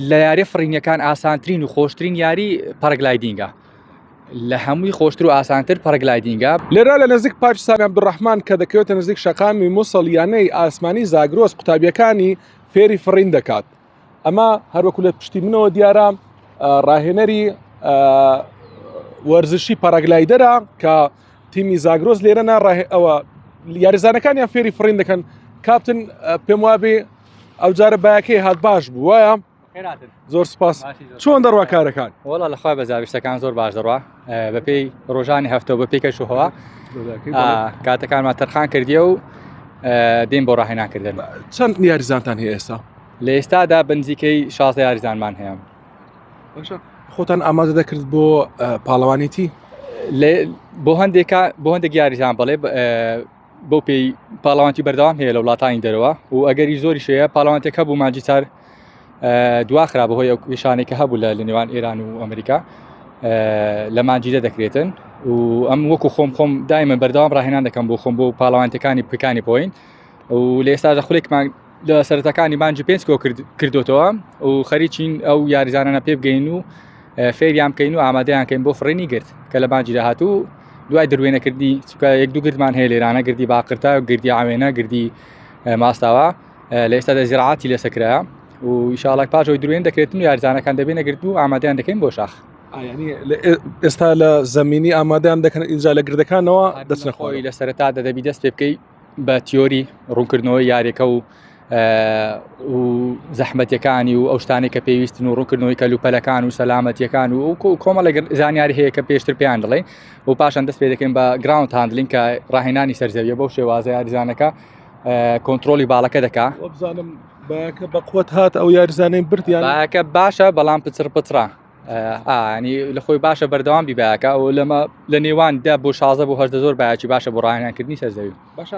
لە یاری فڕینیەکان ئاسانترین و خۆشترین یاری پەرەگلایدینگە لە هەمووی خۆشتر و ئاسانتر پەرەگلایدینگە. لێرە لە نزیک پاکستانی عەبدوڕەحمان کە دەکەوێتە نزیک شەقامی مووسڵ یانەی ئاسمانی زاگرۆس قوتابیەکانی فێری فڕین دەکات. ئەمە هەروەکو لە پشتی منەوە دیارە ڕاهێنەری وەرزشی پەرەگلایدەرە کە تیمی زاگرۆس لێرە ئەوە یاریزانەکانیان فێری فڕین دەکەن. کاپتن پێم وابێ ئەو جارە بایەکەی هات باش بوو وایە؟ زۆر سپاس. چۆن دەڕوا کارەکان؟ وەڵا لەخوای بەزاویشتەکان زۆر باش دەڕوا بەپێی ڕۆژانی هەفتەوە بە پێی کەشوهەوە کاتەکانمان تەرخان کردیە و دێن بۆ ڕاهێنانکردن. چەند یاریزانتان هەیە ئێستا؟ لە ئێستادا بنزیکەی 16 یاریزانمان هەیە. خۆتان ئامادە دەکرد بۆ پاڵەوانیتی؟ بۆ هەندێک یاریزان بڵێ بۆ پێی پاڵەوانتی بەردەوام هەیە لە وڵاتانی دەرەوە و ئەگەری زۆری شەیە پاڵەوانتێک هەبوو مانجی چار دواخرا بەهۆی ئەو پیشانێکە هەبوو لە نێوان ئێران و ئەمریکا لە مانجیدە دەکرێتن و ئەم وەکو خۆم دایمە بەردەوام ڕاهێنان دەکەم بۆ خۆم بۆ پاڵەوانتەکانی پکانی پۆین و لە ئێستادا خولێکمان لە سەرەتەکانی مانجی 5 کۆ کردوتەوە و خەریکین ئەو یاریزانانە پێ بگەین و فێریان بکەین و ئامادەیانکەین بۆ فڕینی گرت کە لە مانجی داهاتوو دوای دروێنەکردی چکە یەک دوو گردمان هەیە لێرانە گردی باقرتا و گردی عاوێنە گردی ماستاوە لە ئێستادا زیراعاتی لەسەکرایە و ئینشاڵڵا پاشەوەی دروێن دەکرێتن و یاریزانەکان دەبێنە گرت و ئامادەیان دەکەین بۆ شاخ. ئێستا لە زەمینی ئامادەیان دەکەن ئینجا لە گردەکانەوە دەچنە خۆی لە سەرەتا دەبی دەست پێ بکەی بە تیۆری ڕوونکردنەوەی یاریەکە و زەحمەتیەکانی و ئەو شتانی کە پێویستن و ڕوونکردنەوەی کەلوپەلەکان و سەلامەتیەکان و کۆمەڵ زانیاری هەیە کە پێشتر پێیان دەڵێ و پاشان دەست پێ دەکەین بە گراوند هاندلینگ کە ڕاهێنانی سەرزەویە بەو شێوازە یاریزانەکە کۆنتترۆلی باڵەکە دەکا. بزانم باکە بە قوت هات ئەو یاریزانەی بردیان باکە باشە بەڵام پچڕ ینی لە خۆی باشە بەردەوام بیباکە و لەمە لە نێوان دا بۆ 16 بۆ 8 زۆر باکی باشە بۆ ڕاهێنانکردنی سەرزەوی. باشە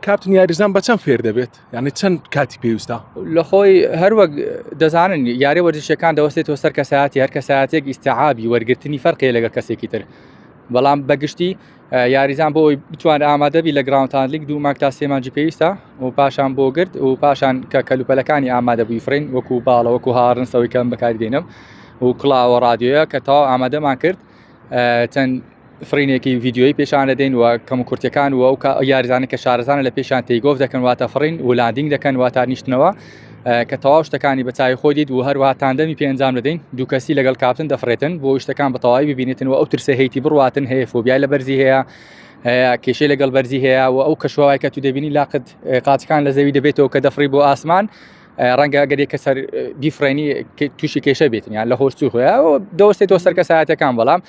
کاپتن یاریزان بە چەند فێر دەبێت یعنی چەند کاتی پێویستە؟ لە خۆی هەروەک دەزانن یاری وەرزشەکان دەوەستێتەوە سەر کەسایەتی هەر کەسایەتێک ئیستیعابی وەرگرتنی فەرقی لەگەڵ کەسێکی تر بەڵام بەگشتی یاریزان بۆ ئەوی بتوانێت ئامادەبی لە گراوند هاندلینگ 2 مانگ تا 3 مانجی پێویستە و پاشان بۆ گرت و پاشان کە کەلوپەلەکانی ئامادەبووی فرین وەکو باڵە وەکو هاڕنسەوەی کەم بەکاردێنم و کڵاوە رادیۆیە کە تەواو ئامادەمان کرد چەند فرینێکی ڤیددیۆی پێشان دەدەین و کەم و کورتەکان و ئەو یاریزانە کە شارەزانە لە پێشان تێیگۆف دەکەن واتە فڕین و لاندینگ دەکەن واتە نیشتنەوە کە تەواو شتەکانی بەچای خۆ دیت و هەروەها تاندەمی پێنجام دەدەین دوو کەسی لەگەڵ کاپتن دەفرێتن بۆ شتەکان بەتەواوی ببینێتن و ئەو ترسە هەیەی بڕواتن هەیە فۆبیای لە بەرزی هەیە کێشەی لەگەڵ بەرزی هەیە و ئەو کەشوای کە تو دەبینی لاقت قاچەکان لە زەوی دەبێتەوە کە دەفری بۆ ئاسمان ڕەنگە ئەگەرێکە سەر بیفرێنی تووشی کێشە بێتن یان لە خۆشتو خۆیە دەوەستێتەوە سەر کەسایەتەکان بەڵام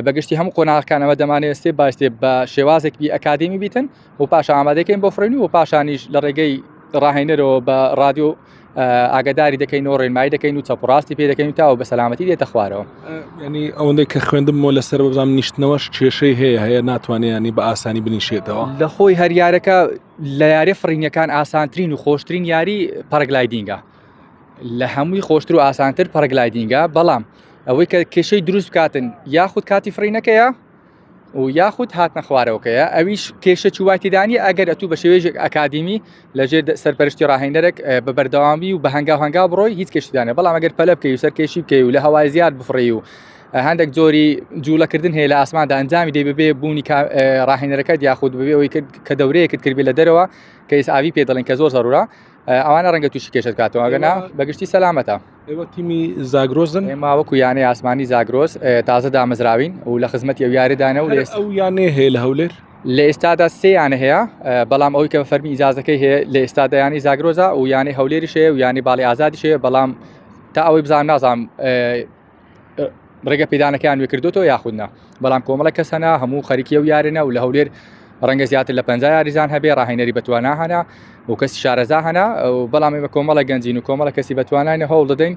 بەگشتی هەموو قۆناغەکانەوە دەمانێت استێ باستێ بە شێوازێکی ئەکادمی بیتن و پاش ئامادەکەین بۆ فرێنی و پاشانیش لە ڕێگەی ڕاهێنەرەوە بە رادیۆ ئاگداری دەکەین و ڕێنمایی دەکەین و چاپڕاستی پێ دەکەین و تاوە بە سەلامەتی دێتە خوارەوە. ینی ئەوەندەی کە خوێندمەوە لەسەر بزانام نیشتنەوەش کێشەی هەیە ناتوانێت ینی بە ئاسانی بنیشێتەوە. لە خۆی هەر یارەکە لە یاری فڕینیەکان ئاسانترین و خۆشترین یاری پەرەگلایدینگە لە هەمووی خۆشتر و ئاسانتر پەرەگلایدینگە بەڵام ئەوەی کە کێشەی دروست بکاتن یاخود کاتی فڕینەکەیە و یاخود هاتنە خوارەوەکەیە ئەویش کێشە چواتیدانی ئەگەر ئەتوو بە شێوێژێک ئەکادمی لەژێر سەرپەرشتی ڕاهێنەرێک بە بەردەوامی و بە هەنگاو بڕۆی هیچ کێشتدانە بەڵام ئەگەر پەلە بکەی و سەرکێشی بکەی و لە هەوای زیاد بفڕی و هەندێک جۆری جوولەکردن هەیە لە ئاسماندا ئەنجامی دەی ببێ بوونی ڕاهێنەرەکەت یاخود ببێ ئەوەی کە دەورەیەکت کردبێ لە دەرەوە کە ئیسعاوی پێ دەڵێن کە زۆر زەرورە ئەوانە ڕەنگە تووشی کێشت کاتەوە ئەگەنا بەگشتی سەلامەتە. ئێوە تیمی زاگرۆزن؟ ئێمە وەکو یانەی ئاسمانی زاگرۆز تازە دامەزراوین و لە خزمەتی ئەو یاریدانە و ئەو یانەیە هەیە لە هەولێر؟ لە ئێستادا 3 یانە هەیە بەڵام ئەوەی کە فەرمی ئیجازەکەی هەیە لە ئێستادا یانی زاگرۆزە و یانی هەولێریش هەیە و یانی باڵی ئازادیش هەیە بەڵام تا ئەوەی بزانم نازانم ڕێگە پێدانەکەیان وێ کردوتەوە یاخودنا بەڵام کۆمەڵە کەس هەنا هەموو خەریکی ئەو یارێنە و لە هەولێر ڕەنگە زیاتر لە 50 یاریزان هەبێ ڕاهێنەری بەتوانە هەنا و کەسی شارەزا هەنا و بەڵام ئێمە کۆمەڵە گەنجین و کۆمەڵە کەسی بەتوانانە هەوڵ دەدەین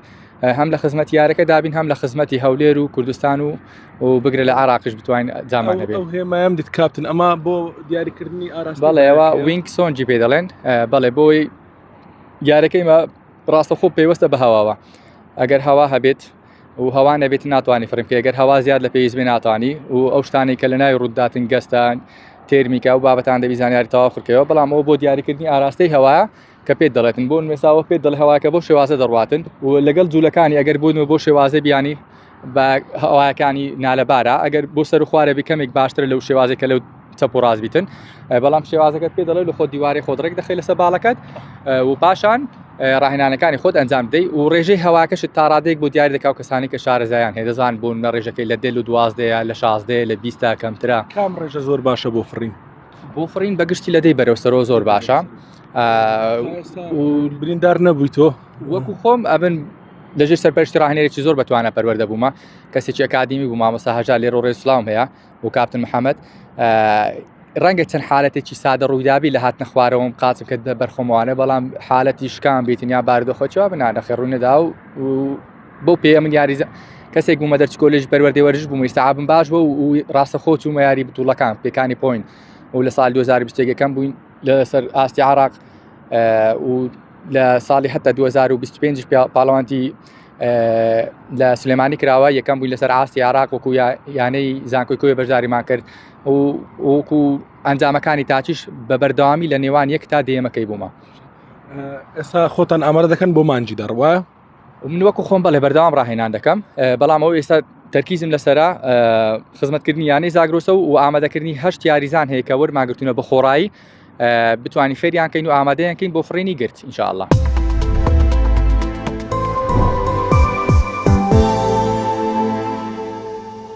هەم لە خزمەتی یارەکە دابین هەم لە خزمەتی هەولێر و کوردستان و بگرە لە عراقش بتوانین جامان هەبێت. ئەو هێمایەم دیت کاپتن ئەمە بۆ دیاریکردنی ئاراستی بەڵێ ئەوە وینگ سۆنجی پێ دەڵێن بەڵێ بۆی یارەکەیمە ڕاستەخۆ پێوەستە بە هەواوە ئەگەر هەوا هەبێت و هەوا نەبێت ناتوانانی فرمکە ئەگەر هەوا زیاد لە پێویست بێ ناتوانی و ئەو شتانی کە لە ناوی ڕووداتن گەستان تێرمیکا و بابەتان دەبی زانیاری تەواو خورکەوە بەڵام ئەوە بۆ دیاریکردنی ئاراستەی هەوایە کە پێت دەڵێتن بۆ مێساوە پێت دڵ هەواکە بۆ شێوازە دەڕواتن و لەگەڵ جوولەکانی ئەگەر بوون بۆ شێوازە بیانی بە هەوایەکانی نالەبارە ئەگەر بۆ سەر و خوارە بیکەمێک باشتر لەو شێوازێکە لەو چەپ و ڕاز بیتن بەڵام شێوازەکەت پێ دەڵێ لە خۆ دیواری خۆدرێک دەخی لەسەر باڵەکەت و پاشان ڕاهێنانەکانی خۆت ئەنجام بدەیت و ڕێژەی هەواکەشت تا ڕادێک بۆ دیاری دەکاو کەسانی کە شارەزایان هەیە دەزان بۆ نە ڕێژەکەی لە 12 و 12 لە 16 لە 20 کەمترە کام ڕێژە زۆر باشە بۆ فڕین بۆ فڕین بەگشتی لە دەی بەرەو سەرۆ زۆر باشە و بریندار نەبوویتۆ وەکو خۆم ئەبن لەژێر سەرپەرشتی ڕاهێنەرێکی زۆر بەتوانە پەروەردە بوومە کەسێکی ئەکادیمی بوو مامۆستا هەژار لێرە ڕێز سڵاوم هەیە و کاپتن محەممەد ڕەنگە چەند حالەتێکی سادە ڕوویدابی لە هاتنە خوارەوەم قاچم کە بەرخۆمەوانە بەڵام حالەتی شکان بیتن یا باردۆخۆچەوە بنانە خێڕوونەدا و بۆ پێ من یاریزە کەسێک بوومە دەرچ کۆلێژ بەروەردەی وەرزش بووم ئێستاعابم باش بوو و ڕاستەخۆ چوومە یاری بتوڵەکان پێکانی پۆین و لە ساڵ 2021 بووین لەسەر ئاستی عراق و لە ساڵی هەتا 2025 پاڵەوانتی لە سلێمانی کراوە یەکەم بووین لەسەر ئاستی عراق وەکو یانەی زانکۆی بەشداریمان کرد و وەکو ئەنجامەکانی تاچیش بە بەردەوامی لە نێوان یەک تا دێمەکەی بوومە ئێستا خۆتان ئامادە دەکەن بۆ مانجی دەڕوە من وەکو خۆم بەڵێ بەردەوام ڕاهێنان دەکەم بەڵام ئەو ئێستا تەرکیزم لەسرە خزمەتکردنی یانەی زاگرۆسە و ئامادەکردنی 8 یاریزان هەیە کە وەرماگرتوونە بە خۆڕایی بتوانین فێریان کەین و ئامادەیان کەین بۆ فڕێنی گرت ئینشاء الله.